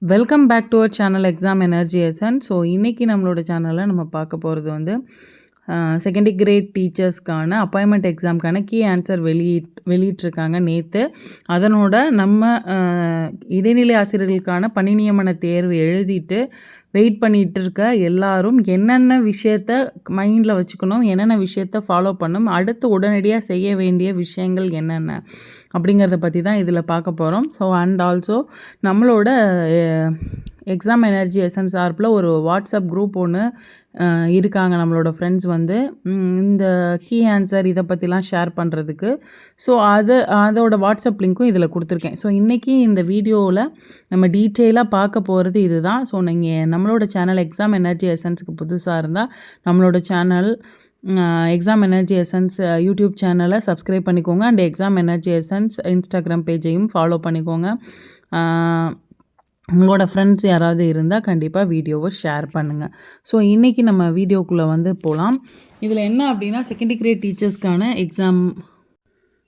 Welcome back to our channel exam energy essence. So இன்றைக்கி நம்மளோட சேனலில் நம்ம பார்க்க போகிறது வந்து செகண்ட் கிரேட் டீச்சர்ஸ்க்கான அப்பாயின்மெண்ட் எக்ஸாமுக்கான கீ ஆன்சர் வெளியிட்டிருக்காங்க நேற்று. அதனோட நம்ம இடைநிலை ஆசிரியர்களுக்கான பணி நியமன தேர்வு எழுதிட்டு வெயிட் பண்ணிகிட்டு இருக்க எல்லாரும் என்னென்ன விஷயத்த மைண்டில் வச்சுக்கணும், என்னென்ன விஷயத்த ஃபாலோ பண்ணணும், அடுத்து உடனடியாக செய்ய வேண்டிய விஷயங்கள் என்னென்ன அப்படிங்கிறத பற்றி தான் இதில் பார்க்க போகிறோம். ஸோ அண்ட் ஆல்சோ நம்மளோட எக்ஸாம் எனர்ஜி எசன்ஸ் சார்பில் ஒரு வாட்ஸ்அப் குரூப் ஒன்று இருக்காங்க நம்மளோட ஃப்ரெண்ட்ஸ் வந்து இந்த கீ ஆன்சர் இதை பற்றிலாம் ஷேர் பண்ணுறதுக்கு. ஸோ அதோட வாட்ஸ்அப் லிங்க்கும் இதில் கொடுத்துருக்கேன். ஸோ இன்றைக்கி இந்த வீடியோவில் நம்ம டீட்டெயிலாக பார்க்க போகிறது இதுதான். ஸோ நீங்கள் நம்மளோட சேனல் எக்ஸாம் எனர்ஜி எசன்ஸுக்கு புதுசாக இருந்தால் நம்மளோட channel exam energy essence YouTube சேனலை சப்ஸ்கிரைப் பண்ணிக்கோங்க. And exam energy essence Instagram பேஜையும் ஃபாலோ பண்ணிக்கோங்க. உங்களோட ஃப்ரெண்ட்ஸ் யாராவது இருந்தால் கண்டிப்பாக வீடியோவை ஷேர் பண்ணுங்கள். ஸோ இன்றைக்கி நம்ம வீடியோக்குள்ளே வந்து போகலாம். இதில் என்ன அப்படின்னா செகண்ட் கிரேட் டீச்சர்ஸ்க்கான எக்ஸாம்.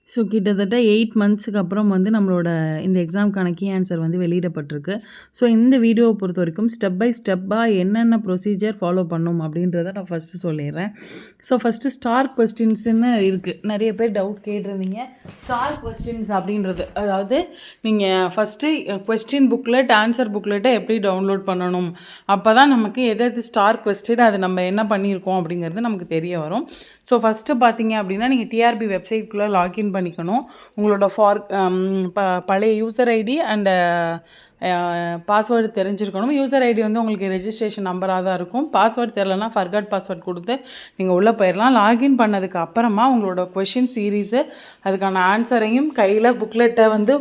ஸோ கிட்டத்தட்ட 8 மந்த்ஸுக்கு அப்புறம் வந்து நம்மளோட இந்த எக்ஸாமுக்கான கீ ஆன்சர் வந்து வெளியிடப்பட்டிருக்கு. ஸோ இந்த வீடியோவை பொறுத்த வரைக்கும் ஸ்டெப் பை ஸ்டெப்பாக என்னென்ன ப்ரொசீஜர் ஃபாலோ பண்ணணும் அப்படின்றத நான் ஃபஸ்ட்டு சொல்லிடுறேன். ஸோ ஃபஸ்ட்டு ஸ்டார் கொஸ்டின்ஸுன்னு இருக்குது. நிறைய பேர் டவுட் கேட்டிருந்தீங்க. ஸ்டார் கொஸ்டின்ஸ் அப்படின்றது அதாவது நீங்கள் ஃபஸ்ட்டு கொஸ்டின் புக்லெட் ஆன்சர் புக்லெட்டை எப்படி டவுன்லோட் பண்ணணும், அப்போ தான் நமக்கு எது ஸ்டார் கொஸ்டின் அது நம்ம என்ன பண்ணியிருக்கோம் அப்படிங்கிறது நமக்கு தெரிய வரும். ஸோ ஃபஸ்ட்டு பார்த்தீங்க அப்படின்னா நீங்கள் டிஆர்பி வெப்சைட்குள்ளே லாகின் பண்ணிக்கணும். உங்களோட பழைய யூசர் ஐடி அண்டு பாஸ்வேர்டு தெரிஞ்சிருக்கணும். யூசர் ஐடி வந்து உங்களுக்கு ரெஜிஸ்ட்ரேஷன் நம்பராக தான் இருக்கும். பாஸ்வேர்டு தெரிலனா ஃபர்காட் பாஸ்வேர்ட் கொடுத்து நீங்கள் உள்ளே போயிடலாம். லாகின் பண்ணதுக்கு அப்புறமா உங்களோட கொஷின் சீரீஸு அதுக்கான ஆன்சரையும் கையில் புக்லெட்டை வந்து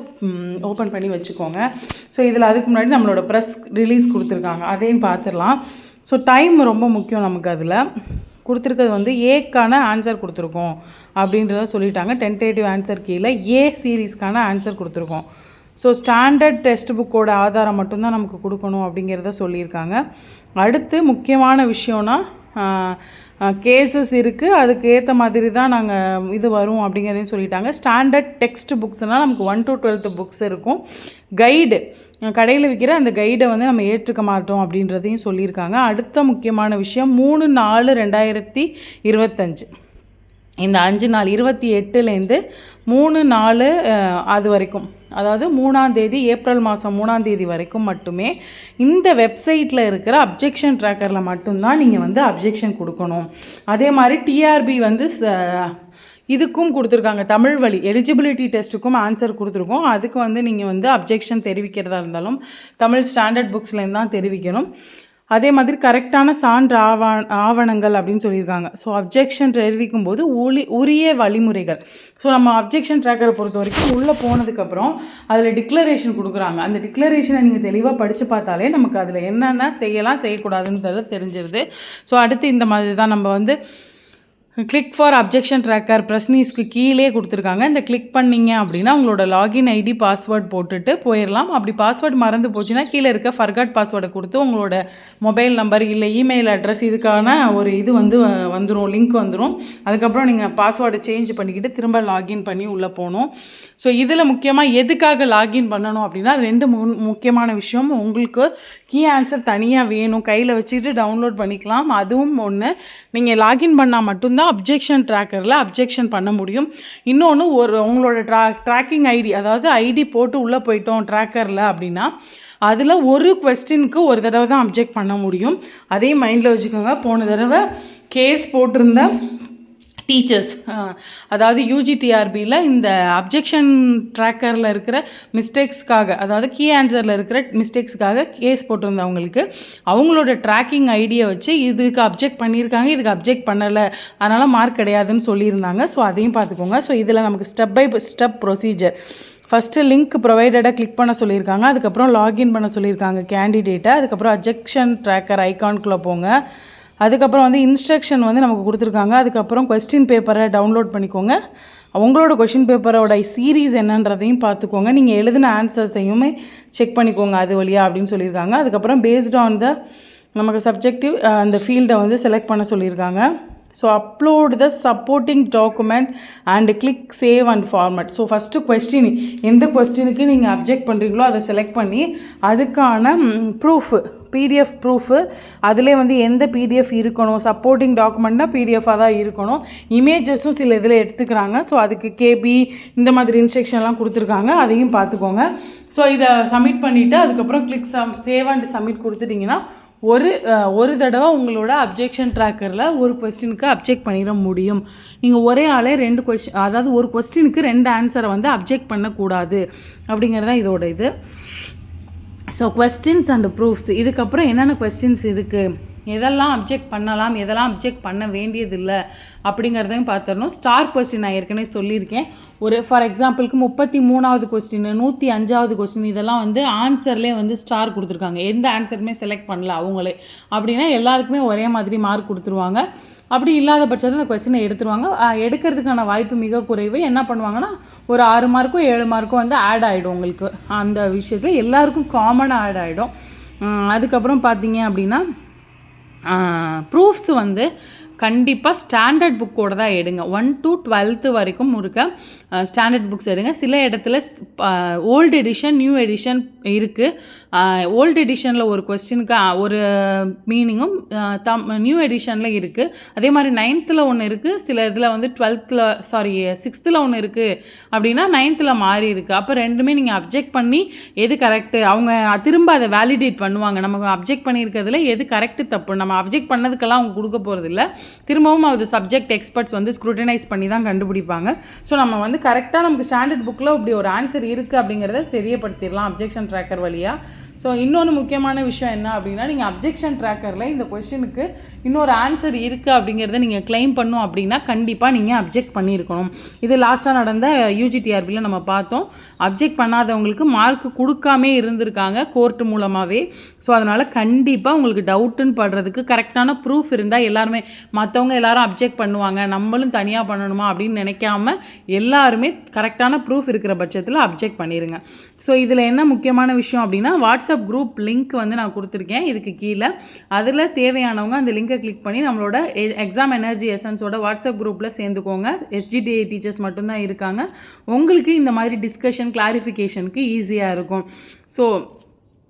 ஓப்பன் பண்ணி வச்சுக்கோங்க. ஸோ இதில் அதுக்கு முன்னாடி நம்மளோட ப்ரெஸ் ரிலீஸ் கொடுத்துருக்காங்க, அதையும் பார்த்துடலாம். ஸோ டைம் ரொம்ப முக்கியம் நமக்கு. அதில் கொடுத்துருக்கிறது வந்து ஏக்கான ஆன்சர் கொடுத்துருக்கோம் அப்படின்றத சொல்லிட்டாங்க. டென்டேட்டிவ் ஆன்சர் கீழே ஏ சீரீஸ்க்கான ஆன்சர் கொடுத்துருக்கோம். ஸோ ஸ்டாண்டர்ட் டெக்ஸ்ட் புக்கோட ஆதாரம் மட்டும்தான் நமக்கு கொடுக்கணும் அப்படிங்கிறத சொல்லியிருக்காங்க. அடுத்து முக்கியமான விஷயம்னா கேசஸ் இருக்குது, அதுக்கு ஏற்ற மாதிரி தான் நாங்கள் இது வரும் அப்படிங்கிறதையும் சொல்லிட்டாங்க. ஸ்டாண்டர்ட் டெக்ஸ்ட் புக்ஸ்னால் நமக்கு 1 to 12 புக்ஸ் இருக்கும். கைடு கடையில் விற்கிற அந்த கைடை வந்து நம்ம ஏற்றுக்க மாட்டோம் அப்படின்றதையும் சொல்லியிருக்காங்க. அடுத்த முக்கியமான விஷயம் 3/4/2025 இந்த 5 நாள் 28லேருந்து 3/4 அது வரைக்கும், அதாவது 3ஆம் தேதி ஏப்ரல் மாதம் 3ஆம் தேதி வரைக்கும் மட்டுமே இந்த வெப்சைட்டில் இருக்கிற அப்ஜெக்ஷன் ட்ராக்கரில் மட்டும்தான் நீங்கள் வந்து அப்ஜெக்ஷன் கொடுக்கணும். அதே மாதிரி டிஆர்பி வந்து இதுக்கும் கொடுத்துருக்காங்க. தமிழ் வழி எலிஜிபிலிட்டி டெஸ்ட்டுக்கும் ஆன்சர் கொடுத்துருக்கோம். அதுக்கு வந்து நீங்கள் வந்து அப்ஜெக்ஷன் தெரிவிக்கிறதா இருந்தாலும் தமிழ் ஸ்டாண்டர்ட் புக்ஸ்லேருந்து தான் தெரிவிக்கணும். அதே மாதிரி கரெக்டான சான்று ஆவணங்கள் அப்படின்னு சொல்லியிருக்காங்க. ஸோ அப்ஜெக்ஷன் தெரிவிக்கும் போது உரிய வழிமுறைகள். ஸோ நம்ம அப்ஜெக்ஷன் ட்ராக்கரை பொறுத்த வரைக்கும் உள்ளே போனதுக்கப்புறம் அதில் டிக்ளரேஷன் கொடுக்குறாங்க. அந்த டிக்ளரேஷனை நீங்கள் தெளிவாக படித்து பார்த்தாலே நமக்கு அதில் என்னென்ன செய்யலாம் செய்யக்கூடாதுன்றது தெரிஞ்சிருது. ஸோ அடுத்து இந்த மாதிரி தான் நம்ம வந்து கிளிக் ஃபார் அப்ஜெக்ஷன் ட்ராக்கர் பிரஸ்னீஸ்க்கு கீழே கொடுத்துருக்காங்க. இந்த கிளிக் பண்ணிங்க அப்படின்னா உங்களோட லாகின் ஐடி பாஸ்வேர்ட் போட்டுட்டு போயிடலாம். அப்படி பாஸ்வேர்டு மறந்து போச்சுன்னா கீழே இருக்க ஃபர்காட் பாஸ்வேர்டை கொடுத்து உங்களோட மொபைல் நம்பர் இல்லை இமெயில் அட்ரஸ் இதுக்கான ஒரு இது வந்து வந்துடும், லிங்க் வந்துடும். அதுக்கப்புறம் நீங்கள் பாஸ்வேர்டை சேஞ்ச் பண்ணிக்கிட்டு திரும்ப லாகின் பண்ணி உள்ளே போகணும். ஸோ இதில் முக்கியமாக எதுக்காக லாகின் பண்ணணும் அப்படின்னா 2 முக்கியமான விஷயம். உங்களுக்கு கீ ஆன்சர் தனியாக வேணும், கையில் வச்சுக்கிட்டு டவுன்லோட் பண்ணிக்கலாம். அதுவும் ஒன்று. நீங்கள் லாகின் பண்ணால் மட்டும்தான் அப்ஜெக்ஷன் ட்ராக்கரில் அப்ஜெக்ஷன் பண்ண முடியும். இன்னொன்று உங்களோட ட்ராக்கிங் ஐடி, அதாவது ஐடி போட்டு உள்ளே போயிட்டோம் ட்ராக்கரில் அப்படின்னா அதில் ஒரு கொஸ்டினுக்கு ஒரு தடவை தான் அப்ஜெக்ட் பண்ண முடியும். அதே மைண்டில் வச்சுக்கோங்க. போன தடவை கேஸ் போட்டிருந்த டீச்சர்ஸ், அதாவது யூஜிடிஆர்பியில் இந்த அப்ஜெக்ஷன் ட்ராக்கரில் இருக்கிற மிஸ்டேக்ஸ்க்காக, அதாவது கீ ஆன்சரில் இருக்கிற மிஸ்டேக்ஸ்க்காக கேஸ் போட்டிருந்தவங்களுக்கு அவங்களோட ட்ராக்கிங் ஐடியை வச்சு இதுக்கு அப்ஜெக்ட் பண்ணியிருக்காங்க, இதுக்கு அப்ஜெக்ட் பண்ணலை, அதனால் மார்க் கிடையாதுன்னு சொல்லியிருந்தாங்க. ஸோ அதையும் பார்த்துக்கோங்க. ஸோ இதில் நமக்கு step by step procedure. First link ப்ரொவைடடாக கிளிக் பண்ண சொல்லியிருக்காங்க. அதுக்கப்புறம் லாகின் பண்ண சொல்லியிருக்காங்க கேண்டிடேட்டை. அதுக்கப்புறம் அப்ஜெக்ஷன் ட்ராக்கர் ஐகான்குள்ளே போங்க. அதுக்கப்புறம் வந்து இன்ஸ்ட்ரக்ஷன் வந்து நமக்கு கொடுத்துருக்காங்க. அதுக்கப்புறம் கொஸ்டின் பேப்பரை டவுன்லோட் பண்ணிக்கோங்க. உங்களோட கொஷின் பேப்பரோட சீரீஸ் என்னன்றதையும் பார்த்துக்கோங்க. நீங்கள் எழுதின ஆன்சர்ஸையுமே செக் பண்ணிக்கோங்க அது வழியா அப்படின்னு சொல்லியிருக்காங்க. அதுக்கப்புறம் பேஸ்ட் ஆன் த நமக்கு சப்ஜெக்டிவ் அந்த ஃபீல்டை வந்து செலக்ட் பண்ண சொல்லியிருக்காங்க. So upload the supporting document and click save and format. So first question எந்த கொஸ்டினுக்கு நீங்கள் அப்ஜெக்ட் பண்ணுறீங்களோ அதை செலக்ட் பண்ணி அதுக்கான ப்ரூஃபு பிடிஎஃப் ப்ரூஃபு அதிலே வந்து எந்த பிடிஎஃப் இருக்கணும், சப்போர்ட்டிங் டாக்குமெண்ட்னால் பிடிஎஃபாக தான் இருக்கணும். இமேஜஸும் சில இதில் எடுத்துக்கிறாங்க. ஸோ அதுக்கு கேபி இந்த மாதிரி இன்ஸ்ட்ரக்ஷன்லாம் கொடுத்துருக்காங்க, அதையும் பார்த்துக்கோங்க. ஸோ இதை சப்மிட் பண்ணிவிட்டு அதுக்கப்புறம் கிளிக் சேவ் அண்ட் சப்மிட் கொடுத்துட்டிங்கன்னா ஒரு தடவை உங்களோட அப்ஜெக்ஷன் ட்ராக்கரில் ஒரு கொஸ்டினுக்கு அப்ஜெக்ட் பண்ணிட முடியும். நீங்கள் ஒரே ஆளே 2 கொஸ்டின், அதாவது ஒரு கொஸ்டினுக்கு 2 ஆன்சரை வந்து அப்ஜெக்ட் பண்ணக்கூடாது அப்படிங்கிறது தான் இதோட இது. ஸோ கொஸ்டின்ஸ் அண்ட் ப்ரூஃப்ஸ், இதுக்கப்புறம் என்னென்ன கொஸ்டின்ஸ் இருக்குது, எதெல்லாம் அப்ஜெக்ட் பண்ணலாம், எதெல்லாம் அப்ஜெக்ட் பண்ண வேண்டியதில்லை அப்படிங்கிறதையும் பார்த்துடணும். ஸ்டார் கொஸ்டின் நான் ஏற்கனவே சொல்லியிருக்கேன். ஒரு ஃபார் எக்ஸாம்பிளுக்கு 33வது கொஸ்டின், 105வது கொஸ்டின் இதெல்லாம் வந்து ஆன்சர்லேயே வந்து ஸ்டார் கொடுத்துருக்காங்க. எந்த ஆன்சருமே செலக்ட் பண்ணல அவங்களே அப்படின்னா எல்லாருக்குமே ஒரே மாதிரி மார்க் கொடுத்துருவாங்க. அப்படி இல்லாத பட்சத்தில் அந்த கொஸ்டினை எடுத்துருவாங்க. எடுக்கிறதுக்கான வாய்ப்பு மிக குறைவு. என்ன பண்ணுவாங்கன்னா ஒரு 6 மார்க்கோ 7 மார்க்கோ வந்து ஆட் ஆகிடும் உங்களுக்கு. அந்த விஷயத்தில் எல்லாருக்கும் காமனாக ஆட் ஆகிடும். அதுக்கப்புறம் பார்த்தீங்க அப்படின்னா ப்ரூஃப்ஸ் வந்து கண்டிப்பாக ஸ்டாண்டர்ட் புக்கோடு தான் எடுங்க. 1 to 12th வரைக்கும் இருக்க ஸ்டாண்டர்ட் புக்ஸ் எடுங்க. சில இடத்துல ஓல்டு எடிஷன் நியூ எடிஷன் இருக்குது. ஓல்டு எடிஷனில் ஒரு கொஸ்டினுக்கு ஒரு மீனிங்கும் நியூ எடிஷனில் இருக்குது. அதே மாதிரி 9th ஒன்று இருக்குது, சில இதில் வந்து 6th ஒன்று இருக்குது அப்படின்னா 9th மாறி இருக்குது. அப்போ ரெண்டுமே நீங்கள் அப்ஜெக்ட் பண்ணி எது கரெக்டு அவங்க திரும்ப அதை வேலிடேட் பண்ணுவாங்க. நம்ம அப்ஜெக்ட் பண்ணியிருக்கிறதுல எது கரெக்டு தப்பு, நம்ம அப்ஜெக்ட் பண்ணதுக்கெல்லாம் அவங்க கொடுக்க போகிறதில்ல. திரும்பவும் அது சப்ஜெக்ட் எக்ஸ்பர்ட்ஸ் வந்து ஸ்க்ரூட்டனைஸ் பண்ணி தான் கண்டுபிடிப்பாங்க. ஸோ நம்ம வந்து கரெக்டாக நமக்கு ஸ்டாண்டர்ட் புக்கில் இப்படி ஒரு ஆன்சர் இருக்குது அப்படிங்கிறத தெரியப்படுத்திடலாம் அப்ஜெக்ஷன் ட்ராக்கர் வழியாக. ஸோ இன்னொன்று முக்கியமான விஷயம் என்ன அப்படின்னா, நீங்கள் அப்ஜெக்ஷன் ட்ராக்கரில் இந்த கொஸ்டினுக்கு இன்னொரு ஆன்சர் இருக்குது அப்படிங்கிறத நீங்கள் கிளைம் பண்ணோம் அப்படின்னா கண்டிப்பாக நீங்கள் அப்ஜெக்ட் பண்ணியிருக்கணும். இது லாஸ்ட்டாக நடந்த யூஜிடிஆர்பியில் நம்ம பார்த்தோம். அப்ஜெக்ட் பண்ணாதவங்களுக்கு மார்க் கொடுக்காமே இருந்திருக்காங்க கோர்ட் மூலமாகவே. ஸோ அதனால் கண்டிப்பாக உங்களுக்கு டவுட்டுன்னு படுறதுக்கு கரெக்டான ப்ரூஃப் இருந்தால் எல்லாருமே மற்றவங்க எல்லாரும் அப்ஜெக்ட் பண்ணுவாங்க நம்மளும் தனியாக பண்ணணுமா அப்படின்னு நினைக்காம எல்லாருமே கரெக்டான ப்ரூஃப் இருக்கிற பட்சத்தில் அப்ஜெக்ட் பண்ணிடுங்க. ஸோ இதில் என்ன முக்கியமான விஷயம் அப்படின்னா, வாட்ஸ்அப் குரூப் லிங்க் வந்து நான் கொடுத்துருக்கேன் இதுக்கு கீழே. அதில் தேவையானவங்க அந்த லிங்கை கிளிக் பண்ணி நம்மளோட எக்ஸாம் எனர்ஜி எசன்ஸோட வாட்ஸ்அப் குரூப்பில் சேர்ந்துக்கோங்க. SGTA டீச்சர்ஸ் மட்டும்தான் இருக்காங்க. உங்களுக்கு இந்த மாதிரி டிஸ்கஷன் கிளாரிஃபிகேஷனுக்கு ஈஸியாக இருக்கும். ஸோ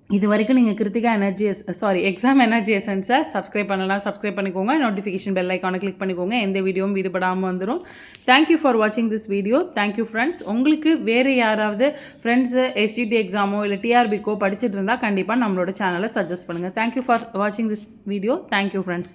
இது வரைக்கும் நீங்கள் கிருத்திகா எக்ஸாம் எனர்ஜி எசன்ஸை சப்ஸ்கிரைப் பண்ணலாம், சப்ஸ்கிரைப் பண்ணிக்கோங்க. நோட்டிஃபிகேஷன் பெல் ஐக்கானை கிளிக் பண்ணிக்கோங்க. எந்த வீடியோவும் விடுபடாமல் வந்துடும். தேங்க்யூ ஃபார் வாட்சிங் திஸ் வீடியோ. Thank you friends. உங்களுக்கு வேறு யாராவது ஃப்ரெண்ட்ஸு SGT எக்ஸாமோ இல்லை TRBக்கோ படிச்சுட்டு இருந்தால் கண்டிப்பாக நம்மளோட சேனலை சஜஸ்ட் பண்ணுங்கள். தேங்க்யூ ஃபார் வாட்சிங் திஸ் வீடியோ. Thank you friends.